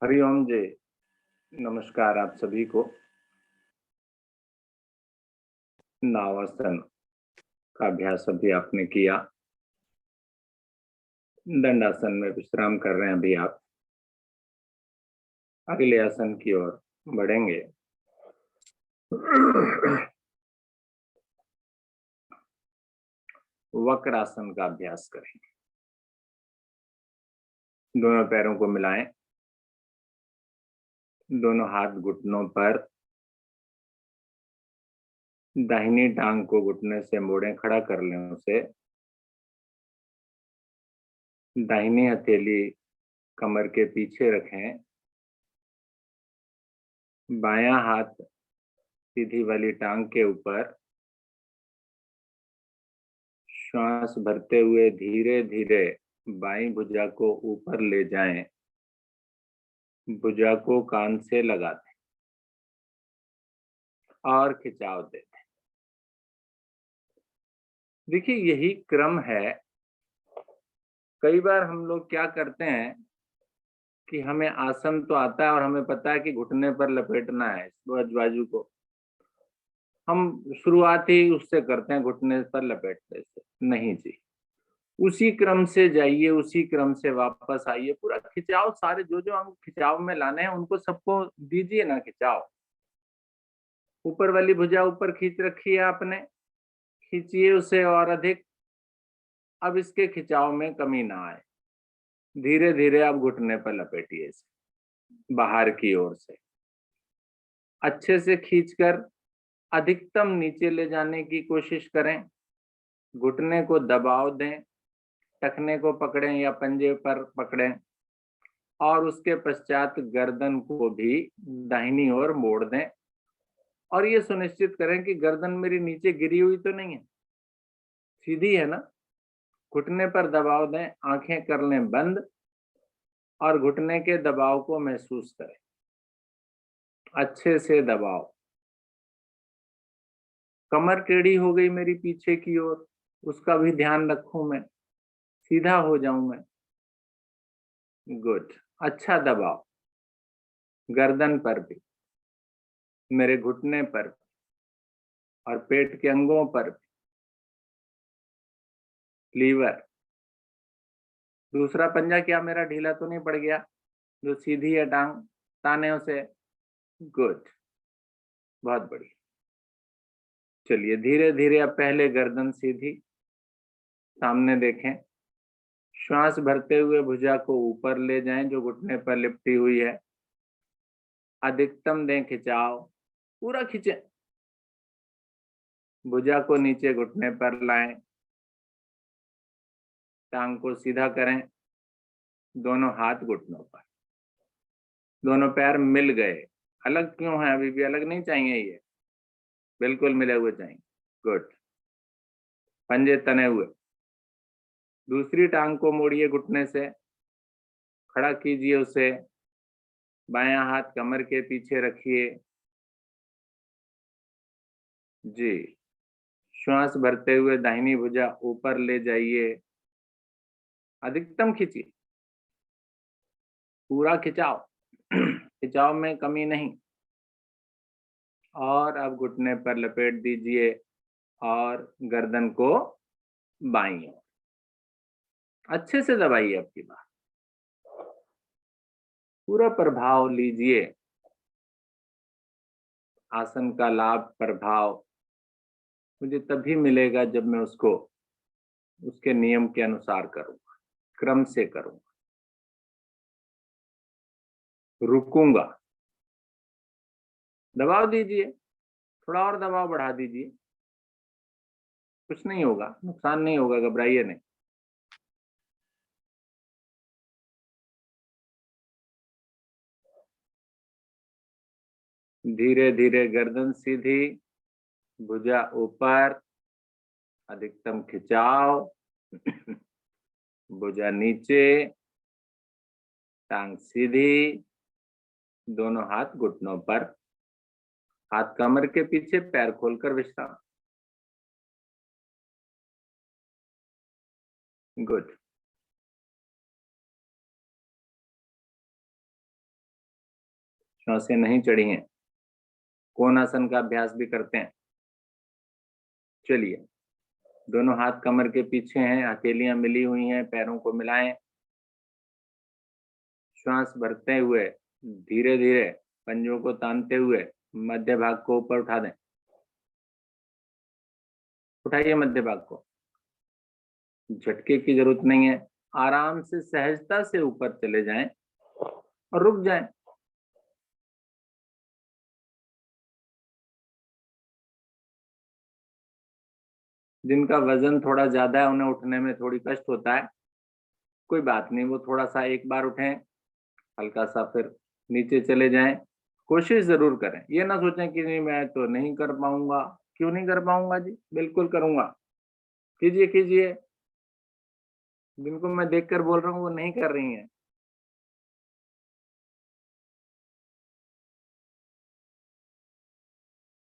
हरिओम जी। नमस्कार आप सभी को। नावासन का अभ्यास अभी आपने किया। दंडासन में विश्राम कर रहे हैं अभी आप। अगले आसन की ओर बढ़ेंगे। वक्रासन का अभ्यास करेंगे। दोनों पैरों को मिलाएं, दोनों हाथ घुटनों पर, दाहिनी टांग को घुटने से मोड़ें, खड़ा कर लें उसे। दाहिनी हथेली कमर के पीछे रखें। बायां हाथ सीधी वाली टांग के ऊपर। श्वास भरते हुए धीरे धीरे बाईं भुजा को ऊपर ले जाएं। भुजा को कान से लगा दें और खिंचाव दे दें। देखिए यही क्रम है। कई बार हम लोग क्या करते हैं कि हमें आसन तो आता है और हमें पता है कि घुटने पर लपेटना है बाजू को। हम शुरुआत ही उससे करते हैं, घुटने पर लपेटने से। नहीं जी, उसी क्रम से जाइए, उसी क्रम से वापस आइए। पूरा खिंचाव, सारे जो जो अंग खिंचाव में लाने हैं उनको सबको दीजिए ना खिंचाव। ऊपर वाली भुजा ऊपर खींच रखी है आपने, खींचिए उसे और अधिक। अब इसके खिंचाव में कमी ना आए। धीरे धीरे आप घुटने पर लपेटिए इसे बाहर की ओर से। अच्छे से खींचकर अधिकतम नीचे ले जाने की कोशिश करें। घुटने को दबाव दें, टखने को पकड़ें या पंजे पर पकड़ें और उसके पश्चात गर्दन को भी दाहिनी ओर मोड़ दें। और ये सुनिश्चित करें कि गर्दन मेरी नीचे गिरी हुई तो नहीं है, सीधी है ना। घुटने पर दबाव दें, आंखें कर लें बंद और घुटने के दबाव को महसूस करें। अच्छे से दबाओ। कमर टेढ़ी हो गई मेरी पीछे की ओर, उसका भी ध्यान रखूं मैं, सीधा हो जाऊं मैं। गुड। अच्छा दबाओ, गर्दन पर भी, मेरे घुटने पर भी और पेट के अंगों पर भी। लीवर, दूसरा पंजा क्या मेरा ढीला तो नहीं पड़ गया? जो सीधी है टांग, ताने उसे। गुड, बहुत बढ़िया। चलिए धीरे धीरे अब पहले गर्दन सीधी, सामने देखें। श्वास भरते हुए भुजा को ऊपर ले जाएं जो घुटने पर लिपटी हुई है। अधिकतम दें खिंचाव, पूरा खींचे। भुजा को नीचे घुटने पर लाएं, टांग को सीधा करें। दोनों हाथ घुटनों पर, दोनों पैर मिल गए। अलग क्यों है? अभी भी अलग नहीं चाहिए, ये बिल्कुल मिले हुए चाहिए। गुड। पंजे तने हुए। दूसरी टांग को मोड़िए घुटने से, खड़ा कीजिए उसे। बायां हाथ कमर के पीछे रखिए जी। श्वास भरते हुए दाहिनी भुजा ऊपर ले जाइए। अधिकतम खींचिए, पूरा खिंचाव। खिंचाव में कमी नहीं। और अब घुटने पर लपेट दीजिए और गर्दन को बाईं ओर अच्छे से दबाइए। आपकी बात, पूरा प्रभाव लीजिए। आसन का लाभ, प्रभाव मुझे तभी मिलेगा जब मैं उसको उसके नियम के अनुसार करूंगा, क्रम से करूंगा, रुकूंगा। दबाव दीजिए, थोड़ा और दबाव बढ़ा दीजिए। कुछ नहीं होगा, नुकसान नहीं होगा, घबराइए नहीं। धीरे धीरे गर्दन सीधी, भुजा ऊपर, अधिकतम खिंचाव। भुजा नीचे, टांग सीधी, दोनों हाथ घुटनों पर, हाथ कमर के पीछे, पैर खोलकर विश्राम। गुड। श्वासें नहीं चढ़ी हैं। कोणासन का अभ्यास भी करते हैं। चलिए, दोनों हाथ कमर के पीछे हैं, हथेलियां मिली हुई हैं, पैरों को मिलाएं। श्वास भरते हुए धीरे धीरे पंजों को तानते हुए मध्य भाग को ऊपर उठा दें। उठाइए मध्य भाग को, झटके की जरूरत नहीं है। आराम से सहजता से ऊपर चले जाएं और रुक जाएं। जिनका वजन थोड़ा ज्यादा है उन्हें उठने में थोड़ी कष्ट होता है, कोई बात नहीं, वो थोड़ा सा एक बार उठें, हल्का सा फिर नीचे चले जाएं। कोशिश जरूर करें, ये ना सोचें कि नहीं मैं तो नहीं कर पाऊंगा। क्यों नहीं कर पाऊंगा जी, बिल्कुल करूंगा। कीजिए कीजिए। जिनको मैं देखकर बोल रहा हूँ वो नहीं कर रही हैं।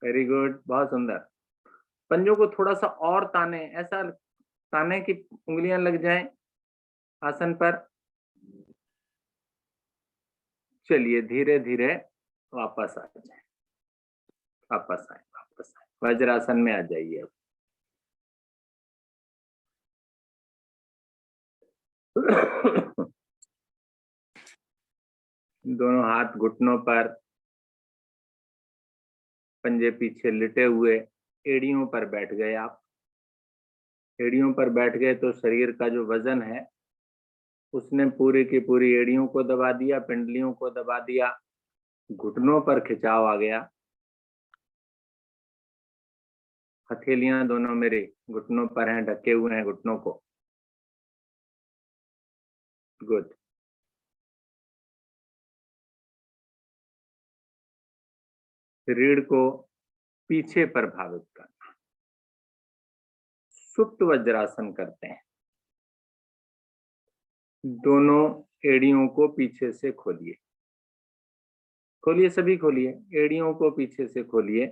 वेरी गुड, बहुत सुंदर। पंजों को थोड़ा सा और ताने, ऐसा ताने की उंगलियां लग जाएं आसन पर। चलिए धीरे धीरे वापस आ जाए, वापस आए, वापस आए, वज्रासन में आ जाइए अब। दोनों हाथ घुटनों पर, पंजे पीछे लिटे हुए, एड़ियों पर बैठ गए आप। एड़ियों पर बैठ गए तो शरीर का जो वजन है उसने पूरी की पूरी एड़ियों को दबा दिया, पिंडलियों को दबा दिया, घुटनों पर खिंचाव आ गया। हथेलियां दोनों मेरे घुटनों पर हैं, ढके हुए हैं घुटनों को। गुड। रीढ़ को पीछे प्रभावित करना, सुप्त वज्रासन करते हैं। दोनों एड़ियों को पीछे से खोलिए, खोलिए सभी खोलिए, एड़ियों को पीछे से खोलिए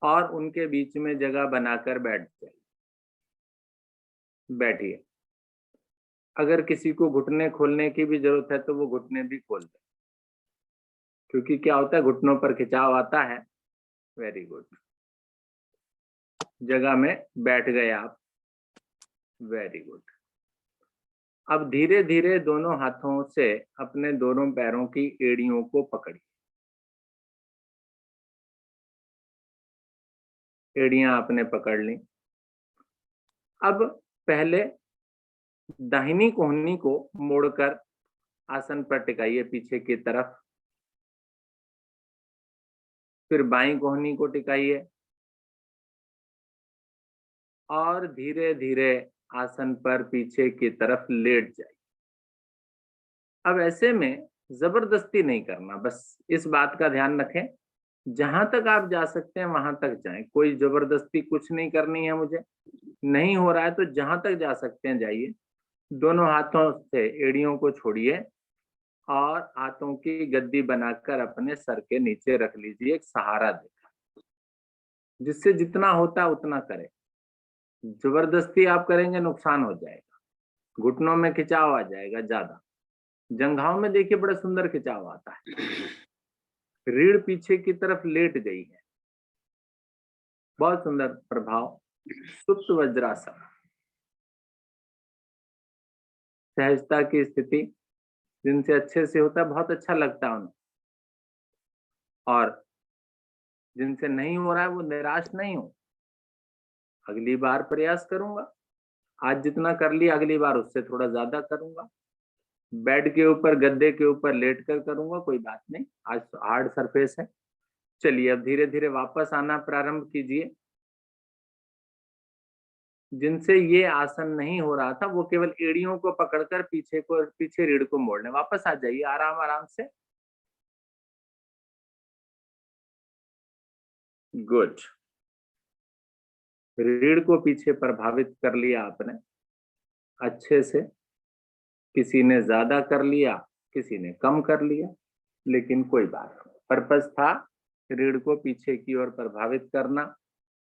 और उनके बीच में जगह बनाकर बैठ जाइए। बैठिए। अगर किसी को घुटने खोलने की भी जरूरत है तो वो घुटने भी खोल दे, क्योंकि क्या होता है घुटनों पर खिंचाव आता है। वेरी गुड, जगह में बैठ गए आप। Very good. अब धीरे धीरे दोनों हाथों से अपने दोनों पैरों की एड़ियों को पकड़िए। एड़ियां आपने पकड़ ली। अब पहले दाहिनी कोहनी को मोड़कर आसन पर टिकाइए पीछे की तरफ। फिर बाईं कोहनी को टिकाइए और धीरे धीरे आसन पर पीछे की तरफ लेट जाइए। अब ऐसे में जबरदस्ती नहीं करना, बस इस बात का ध्यान रखें, जहां तक आप जा सकते हैं वहां तक जाएं। कोई जबरदस्ती कुछ नहीं करनी है मुझे, नहीं हो रहा है तो जहां तक जा सकते हैं जाइए। दोनों हाथों से एड़ियों को छोड़िए और हाथों की गद्दी बनाकर अपने सर के नीचे रख लीजिए, एक सहारा देकर। जिससे जितना होता है उतना करें, जबरदस्ती आप करेंगे नुकसान हो जाएगा, घुटनों में खिंचाव आ जाएगा ज्यादा। जंघाओं में देखिए बड़ा सुंदर खिंचाव आता है। रीढ़ पीछे की तरफ लेट गई है, बहुत सुंदर प्रभाव। सुप्त वज्रासन, सहजता की स्थिति। जिनसे अच्छे से होता है बहुत अच्छा लगता है उन्हें, और जिनसे नहीं हो रहा है वो निराश नहीं हो। अगली बार प्रयास करूंगा, आज जितना कर लिया अगली बार उससे थोड़ा ज्यादा करूंगा। बेड के ऊपर गद्दे के ऊपर लेट कर करूंगा, कोई बात नहीं, आज हार्ड सरफेस है। चलिए अब धीरे धीरे वापस आना प्रारंभ कीजिए। जिनसे ये आसन नहीं हो रहा था वो केवल एड़ियों को पकड़कर पीछे रीढ़ को मोड़ने, वापस आ जाइए आराम आराम से। गुड। रीढ़ को पीछे प्रभावित कर लिया आपने अच्छे से। किसी ने ज्यादा कर लिया, किसी ने कम कर लिया, लेकिन कोई बात नहीं, पर्पस था रीढ़ को पीछे की ओर प्रभावित करना।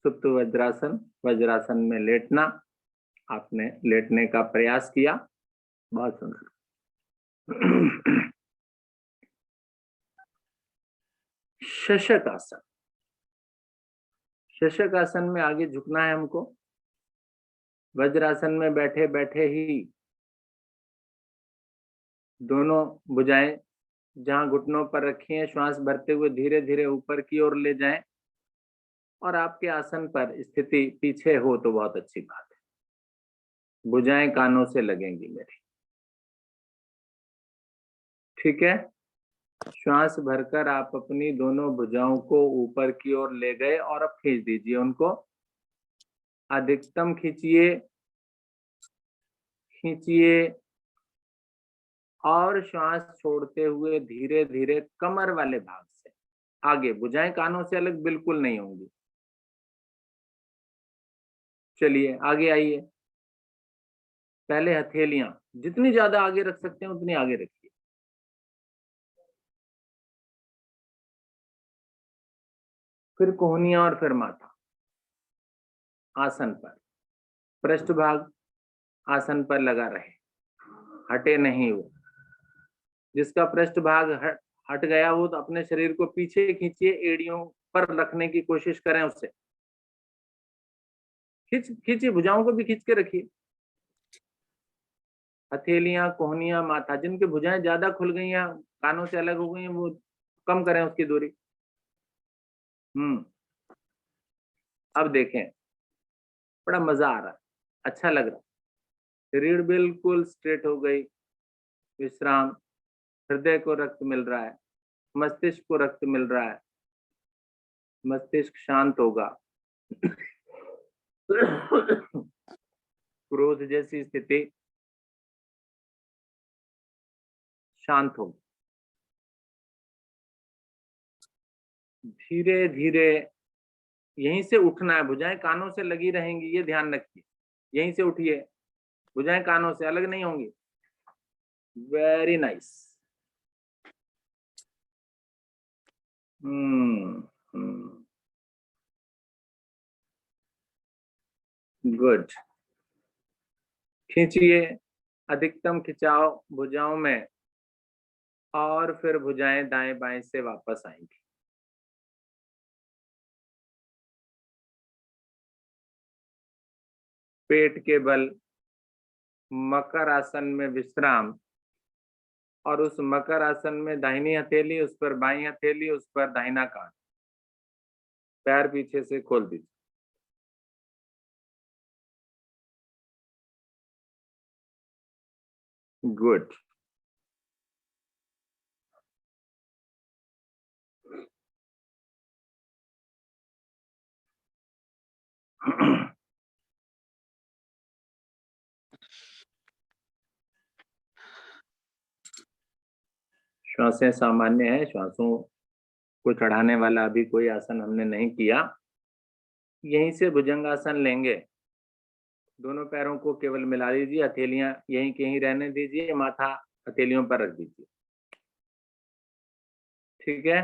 सुप्त वज्रासन, वज्रासन में लेटना। आपने लेटने का प्रयास किया, बहुत सुंदर। शशक आसन। शशक आसन में आगे झुकना है हमको। वज्रासन में बैठे बैठे ही दोनों भुजाएं जहां घुटनों पर रखी हैं, श्वास भरते हुए धीरे धीरे ऊपर की ओर ले जाएं। और आपके आसन पर स्थिति पीछे हो तो बहुत अच्छी बात है। भुजाएं कानों से लगेंगी मेरी, ठीक है। श्वास भरकर आप अपनी दोनों भुजाओं को ऊपर की ओर ले गए और अब खींच दीजिए उनको। अधिकतम खींचिए, खींचिए और श्वास छोड़ते हुए धीरे धीरे कमर वाले भाग से आगे। भुजाएं कानों से अलग बिल्कुल नहीं होंगी। चलिए आगे आइए। पहले हथेलियां जितनी ज्यादा आगे रख सकते हैं उतनी आगे रखिए। फिर कोहनियां और फिर माथा। आसन पर पृष्ठभाग आसन पर लगा रहे, हटे नहीं वो। जिसका पृष्ठभाग हट गया वो तो अपने शरीर को पीछे खींचिए, एड़ियों पर रखने की कोशिश करें उससे। खींचिए, भुजाओं को भी खींच के रखिए। हथेलियां, कोहनियां, माथा, जिनकी भुजाएं ज्यादा खुल गई हैं, कानों से अलग हो गई हैं, वो कम करें उसकी दूरी। अब देखें, बड़ा मजा आ रहा है, अच्छा लग रहा है। रीढ़ बिल्कुल स्ट्रेट हो गई, विश्राम। हृदय को रक्त मिल रहा है, मस्तिष्क को रक्त मिल रहा है, मस्तिष्क शांत होगा। क्रोध जैसी स्थिति शांत होगी। धीरे धीरे यहीं से उठना है, भुजाएं कानों से लगी रहेंगी, ये ध्यान रखिए। यहीं से उठिए, भुजाएं कानों से अलग नहीं होंगी। Very nice. गुड। खींचिए, अधिकतम खिंचाव भुजाओं में, और फिर भुजाएं दाएं बाएं से वापस आएंगी। पेट के बल मकर आसन में विश्राम, और उस मकर आसन में दाहिनी हथेली, उस पर बाईं हथेली, उस पर दाहिना कान। पैर पीछे से खोल दीजिए। गुड। श्वासें सामान्य है, श्वासों को चढ़ाने वाला अभी कोई आसन हमने नहीं किया। यहीं से भुजंगासन लेंगे। दोनों पैरों को केवल मिला लीजिए, हथेलियां यहीं के यहीं रहने दीजिए, माथा हथेलियों पर रख दीजिए, ठीक है।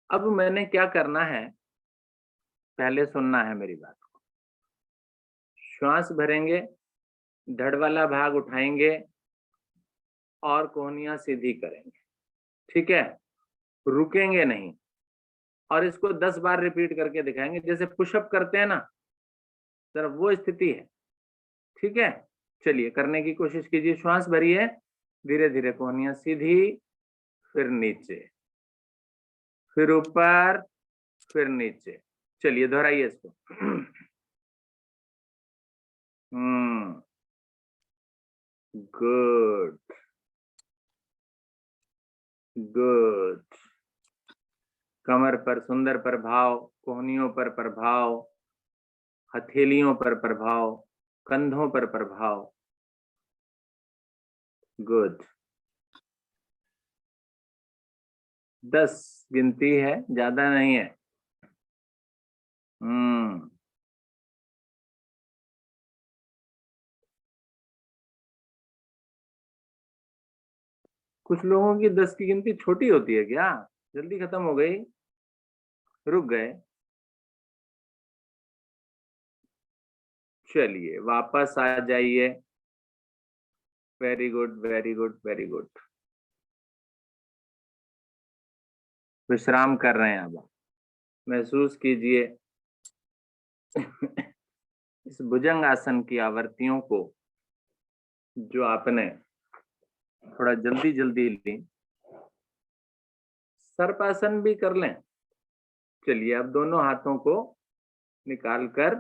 अब मैंने क्या करना है, पहले सुनना है मेरी बात को। श्वास भरेंगे, धड़ वाला भाग उठाएंगे और कोहनियां सीधी करेंगे, ठीक है। रुकेंगे नहीं, और इसको 10 बार रिपीट करके दिखाएंगे, जैसे पुशअप करते हैं ना, जरा वो स्थिति है, ठीक है। चलिए करने की कोशिश कीजिए। श्वास भरिए, धीरे धीरे कोहनियां सीधी, फिर नीचे, फिर ऊपर, फिर नीचे। चलिए दोहराइए इसको। Good, good. कमर पर सुंदर प्रभाव, कोहनियों पर प्रभाव, हथेलियों पर प्रभाव, कंधों पर प्रभाव। गुड। 10 गिनती है, ज्यादा नहीं है। कुछ लोगों की 10 की गिनती छोटी होती है क्या? जल्दी खत्म हो गई, रुक गए। चलिए वापस आ जाइए। Very good, very good, very good. विश्राम कर रहे हैं। अब महसूस कीजिए इस भुजंग आसन की आवृत्तियों को जो आपने थोड़ा जल्दी जल्दी ली। सर्पासन भी कर लें। चलिए अब दोनों हाथों को निकाल कर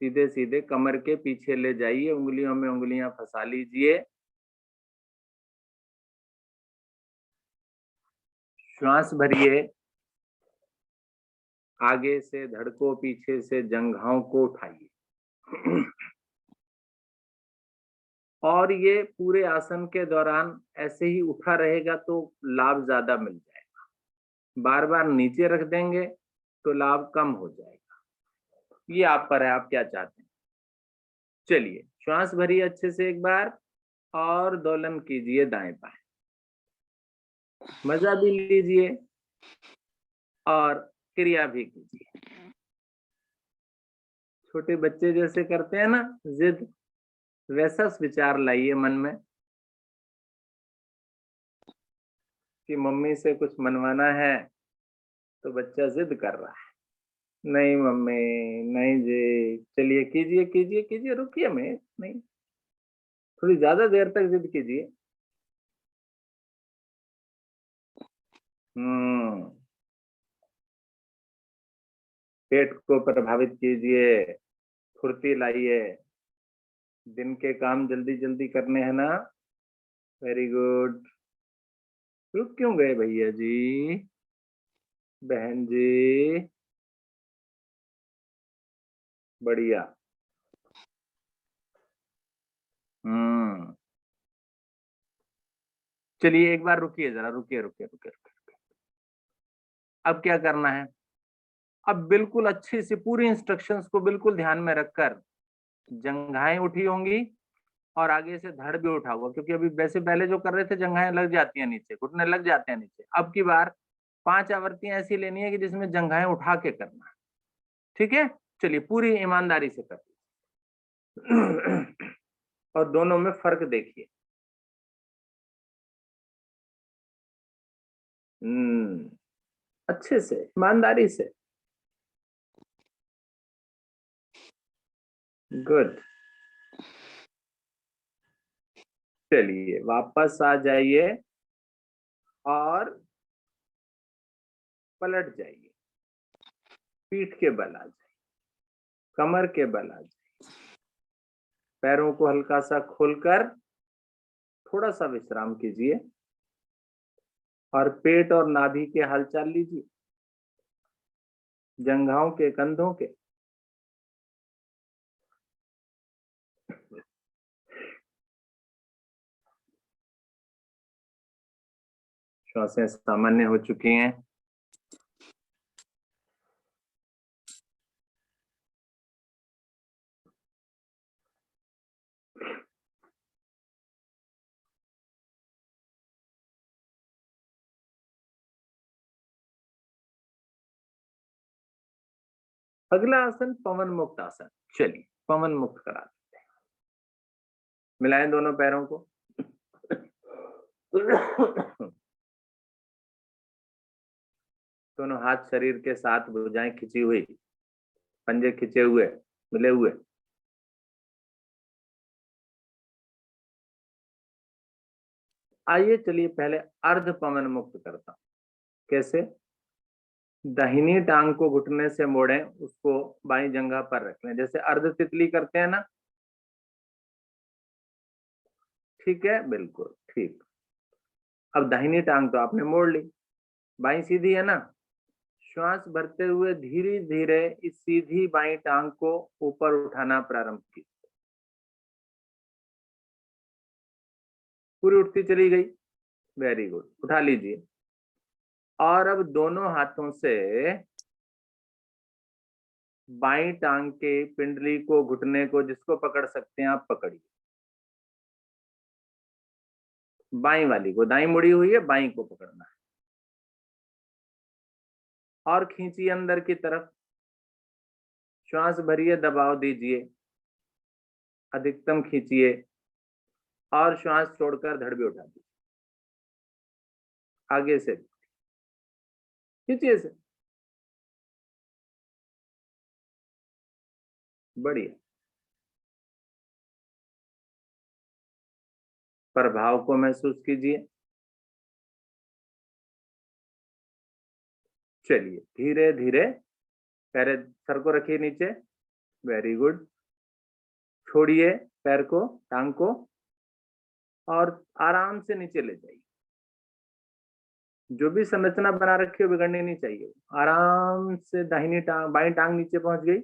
सीधे सीधे कमर के पीछे ले जाइए, उंगलियों में उंगलियां फंसा लीजिए। श्वास भरिए, आगे से धड़ को, पीछे से जंघाओं को उठाइए। और ये पूरे आसन के दौरान ऐसे ही उठा रहेगा तो लाभ ज्यादा मिल जाएगा। बार बार नीचे रख देंगे तो लाभ कम हो जाएगा। ये आप पर है, आप क्या चाहते हैं। चलिए श्वास भरिए अच्छे से एक बार और दोलन कीजिए दाएं बाएं। मजा भी लीजिए और क्रिया भी कीजिए। छोटे बच्चे जैसे करते हैं ना जिद, वैसा विचार लाइए मन में कि मम्मी से कुछ मनवाना है तो बच्चा जिद कर रहा है। नहीं मम्मी, नहीं जी, चलिए कीजिए कीजिए कीजिए, रुकिए मैं नहीं, थोड़ी ज्यादा देर तक जिद कीजिए। पेट को प्रभावित कीजिए, फुर्ती लाइए। दिन के काम जल्दी जल्दी करने हैं ना। Very good. रुक क्यों गए भैया जी, बहन जी। बढ़िया। हम्म चलिए एक बार रुकिए, जरा रुकिए रुकिए रुकिए रुकिए। अब क्या करना है। अब बिल्कुल अच्छे से पूरी इंस्ट्रक्शंस को बिल्कुल ध्यान में रखकर जंघाएं उठी होंगी और आगे से धड़ भी उठा हुआ, क्योंकि अभी वैसे पहले जो कर रहे थे जंघाएं लग जाती हैं नीचे, घुटने लग जाते हैं नीचे। अब की बार 5 आवृत्तियां ऐसी लेनी है कि जिसमें जंघाएं उठा के करना है। ठीक है, चलिए पूरी ईमानदारी से कर। और दोनों में फर्क देखिए। अच्छे से ईमानदारी से। गुड। चलिए वापस आ जाइए और पलट जाइए। पीठ के बल आ जाइए, कमर के बल आ जाइए। पैरों को हल्का सा खोलकर थोड़ा सा विश्राम कीजिए और पेट और नाभि के हालचाल लीजिए, जंघाओं के, कंधों के। श्वासें सामान्य हो चुकी हैं। अगला आसन पवन मुक्त आसन। चलिए पवन मुक्त करा देते हैं। मिलाएं दोनों पैरों को। दोनों हाथ शरीर के साथ, भुजाएं खिंची हुई, पंजे खिंचे हुए, मिले हुए। आइए चलिए पहले अर्ध पवन मुक्त करता हूं। कैसे। दाहिनी टांग को घुटने से मोड़ें, उसको बाई जंघा पर रख लें, जैसे अर्ध तितली करते हैं ना। ठीक है, बिल्कुल ठीक। अब दाहिनी टांग तो आपने मोड़ ली, बाई सीधी है ना। श्वास भरते हुए धीरे धीरे इस सीधी बाई टांग को ऊपर उठाना प्रारंभ कीजिए। पूरी उठती चली गई। वेरी गुड, उठा लीजिए। और अब दोनों हाथों से बाई टांग के पिंडली को, घुटने को, जिसको पकड़ सकते हैं आप पकड़िए। बाई वाली को, दाई मुड़ी हुई है, बाई को पकड़ना है और खींचिए अंदर की तरफ। श्वास भरिए, दबाव दीजिए, अधिकतम खींचिए और श्वास छोड़कर धड़ भी उठा दीजिए आगे से। खींचिए से, बढ़िया। प्रभाव को महसूस कीजिए। चलिए धीरे धीरे पैर, सर को रखिए नीचे, वेरी गुड। छोड़िए पैर को, टांग को, और आराम से नीचे ले जाइए। जो भी संरचना बना रखी है बिगड़नी नहीं चाहिए। आराम से दाहिनी टांग, बाईं टांग नीचे पहुंच गई।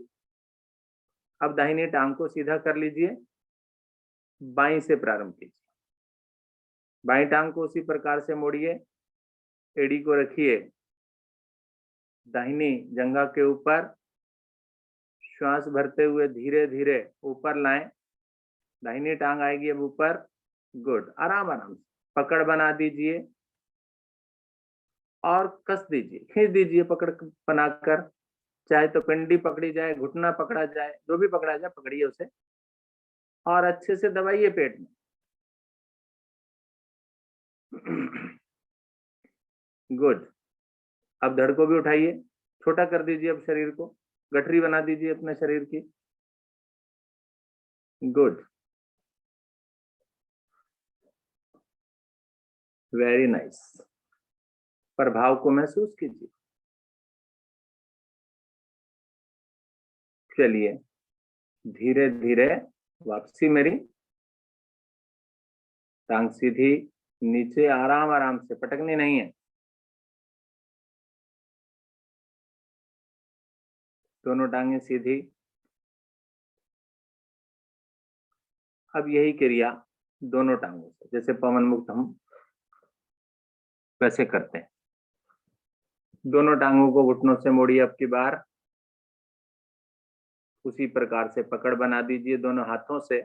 अब दाहिनी टांग को सीधा कर लीजिए, बाईं से प्रारंभ कीजिए। बाईं टांग को उसी प्रकार से मोड़िए, एड़ी को रखिए दाहिनी जंघा के ऊपर, श्वास भरते हुए धीरे धीरे ऊपर लाएं। दाहिनी टांग आएगी अब ऊपर, गुड। आराम आराम से पकड़ बना दीजिए और कस दीजिए, खींच दीजिए पकड़ बनाकर। चाहे तो पिंडी पकड़ी जाए, घुटना पकड़ा जाए, जो भी पकड़ा जाए पकड़िए उसे, और अच्छे से दबाइए पेट में। गुड। अब धड़ को भी उठाइए, छोटा कर दीजिए अब शरीर को, गठरी बना दीजिए अपने शरीर की। Good, very nice. प्रभाव को महसूस कीजिए। चलिए धीरे धीरे वापसी मेरी, टांग सीधी नीचे, आराम आराम से, पटकनी नहीं है। दोनों टांगे सीधी। अब यही क्रिया दोनों टांगों से, जैसे पवन मुक्त हम वैसे करते हैं। दोनों टांगों को घुटनों से मोड़िए अब की बार, उसी प्रकार से पकड़ बना दीजिए दोनों हाथों से,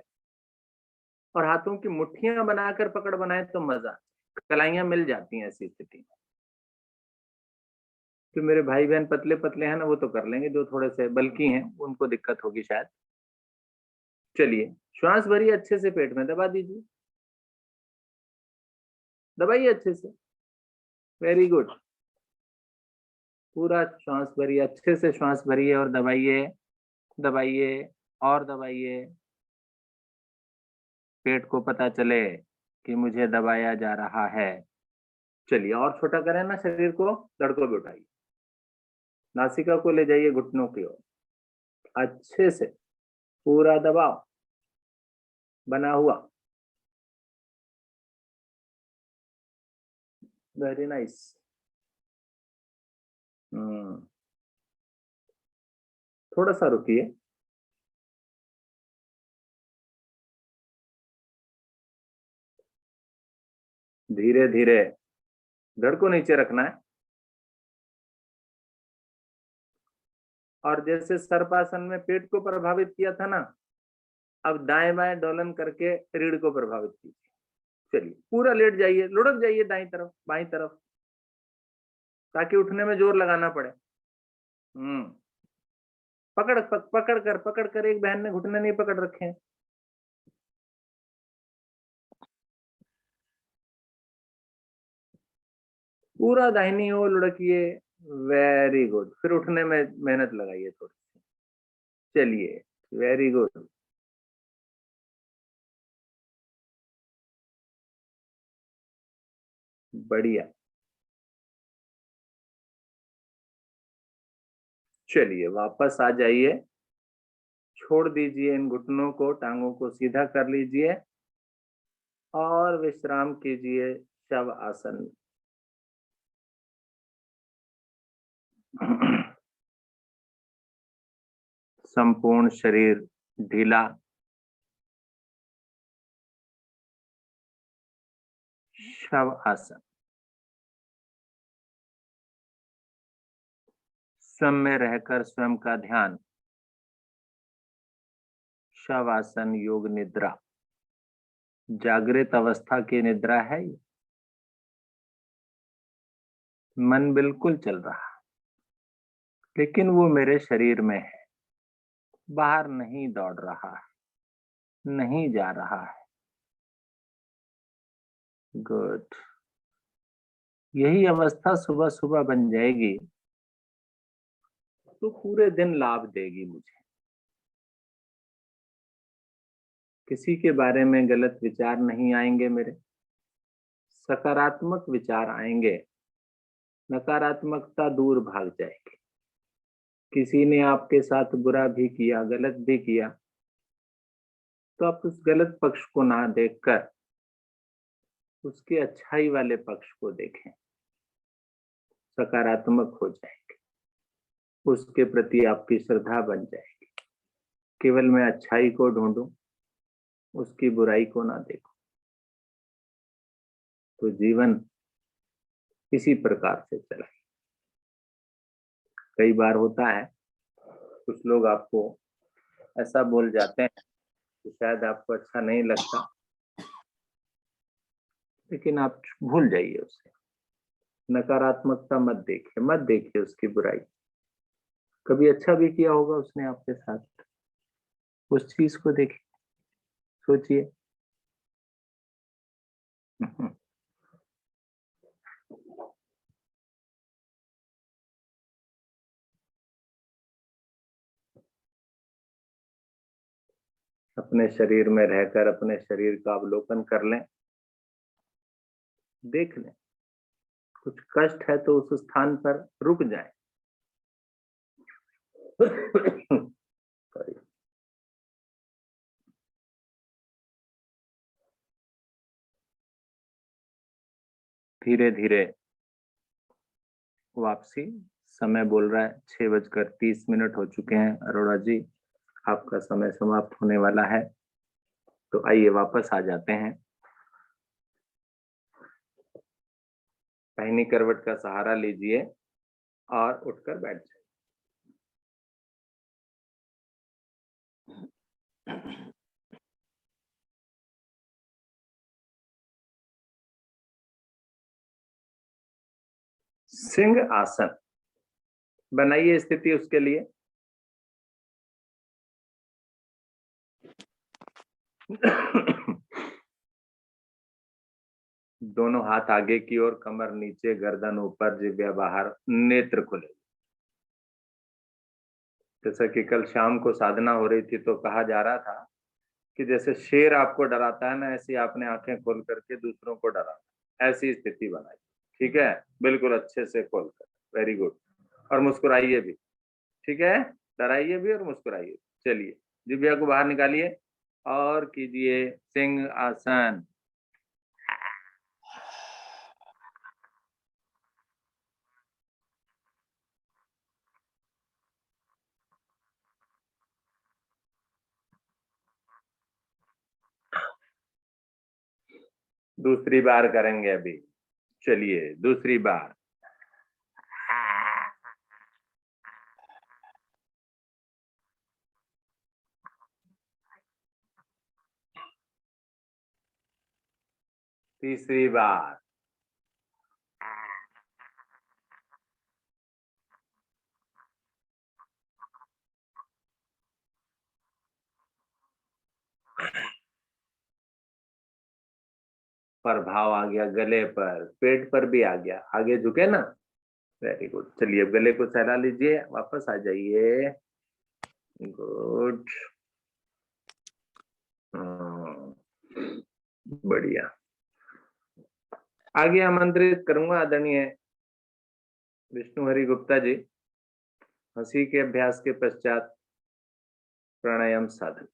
और हाथों की मुट्ठियां बनाकर पकड़ बनाए तो मजा, कलाइयां मिल जाती हैं ऐसी स्थिति में। तो मेरे भाई बहन पतले पतले हैं ना, वो तो कर लेंगे, जो थोड़े से बल्कि हैं उनको दिक्कत होगी शायद। चलिए श्वास भरिए अच्छे से, पेट में दबा दीजिए, दबाइए अच्छे से, वेरी गुड। पूरा श्वास भरिए, अच्छे से श्वास भरिए और दबाइए, दबाइए और दबाइए। पेट को पता चले कि मुझे दबाया जा रहा है। चलिए और छोटा करें ना शरीर को, धड़ को भी उठाइए, नासिका को ले जाइए घुटनों की ओर, अच्छे से पूरा दबाव बना हुआ, वेरी नाइस। थोड़ा सा रुकिए, धीरे धीरे धड़ को नीचे रखना है, और जैसे सर्पासन में पेट को प्रभावित किया था ना, अब दाएं बाएं डोलन करके रीढ़ को प्रभावित कीजिए। चलिए पूरा लेट जाइए, लुढ़क जाइए दाईं तरफ बाईं तरफ, ताकि उठने में जोर लगाना पड़े। पकड़ कर, एक बहन ने घुटने नहीं पकड़ रखे हैं। पूरा दाहिनी ओर लुढ़किए, वेरी गुड। फिर उठने में मेहनत लगाइए थोड़ी सी। चलिए वेरी गुड, बढ़िया। चलिए वापस आ जाइए, छोड़ दीजिए इन घुटनों को, टांगों को सीधा कर लीजिए और विश्राम कीजिए शव आसन। संपूर्ण शरीर ढीला, शव आसन। स्वयं में रहकर स्वयं का ध्यान, शव आसन योग निद्रा, जागृत अवस्था की निद्रा है ये। मन बिल्कुल चल रहा, लेकिन वो मेरे शरीर में है, बाहर नहीं दौड़ रहा है, नहीं जा रहा है। गुड, यही अवस्था सुबह सुबह बन जाएगी तो पूरे दिन लाभ देगी मुझे। किसी के बारे में गलत विचार नहीं आएंगे मेरे, सकारात्मक विचार आएंगे, नकारात्मकता दूर भाग जाएगी। किसी ने आपके साथ बुरा भी किया, गलत भी किया, तो आप उस गलत पक्ष को ना देखकर उसके अच्छाई वाले पक्ष को देखें, सकारात्मक हो जाएंगे, उसके प्रति आपकी श्रद्धा बन जाएगी। केवल मैं अच्छाई को ढूंढूं, उसकी बुराई को ना देखूं, तो जीवन इसी प्रकार से चला। कई बार होता है कुछ लोग आपको ऐसा बोल जाते हैं कि शायद आपको अच्छा नहीं लगता, लेकिन आप भूल जाइए उसे। नकारात्मकता मत देखिए, मत देखिए उसकी बुराई। कभी अच्छा भी किया होगा उसने आपके साथ, उस चीज को देखिए, सोचिए। अपने शरीर में रहकर अपने शरीर का अवलोकन कर लें, देख लें। कुछ कष्ट है तो उस स्थान पर रुक जाए। धीरे धीरे वापसी। समय बोल रहा है 6:30 हो चुके हैं। अरोड़ा जी, आपका समय समाप्त होने वाला है, तो आइए वापस आ जाते हैं। पहनी करवट का सहारा लीजिए और उठकर बैठ जाइए। सिंह आसन बनाइए स्थिति उसके लिए। दोनों हाथ आगे की ओर, कमर नीचे, गर्दन ऊपर, जिह्वा बाहर, नेत्र खुले। जैसा कि कल शाम को साधना हो रही थी तो कहा जा रहा था कि जैसे शेर आपको डराता है ना, ऐसी आपने आंखें खोल करके दूसरों को डराना। ऐसी स्थिति बनाई, ठीक है? बिल्कुल अच्छे से खोल कर, वेरी गुड। और मुस्कुराइए भी, ठीक है? डराइए भी और मुस्कुराइए। चलिए, जिह्वा को बाहर निकालिए और कीजिए सिंह आसन। दूसरी बार करेंगे अभी। चलिए दूसरी बार। तीसरी बार। प्रभाव आ गया गले पर, पेट पर भी आ गया, आगे झुके ना। Very good. चलिए अब गले को सहला लीजिए, वापस आ जाइए। गुड, बढ़िया। आगे आमंत्रित करूंगा आदरणीय विष्णु हरि गुप्ता जी। हंसी के अभ्यास के पश्चात प्राणायाम साधन।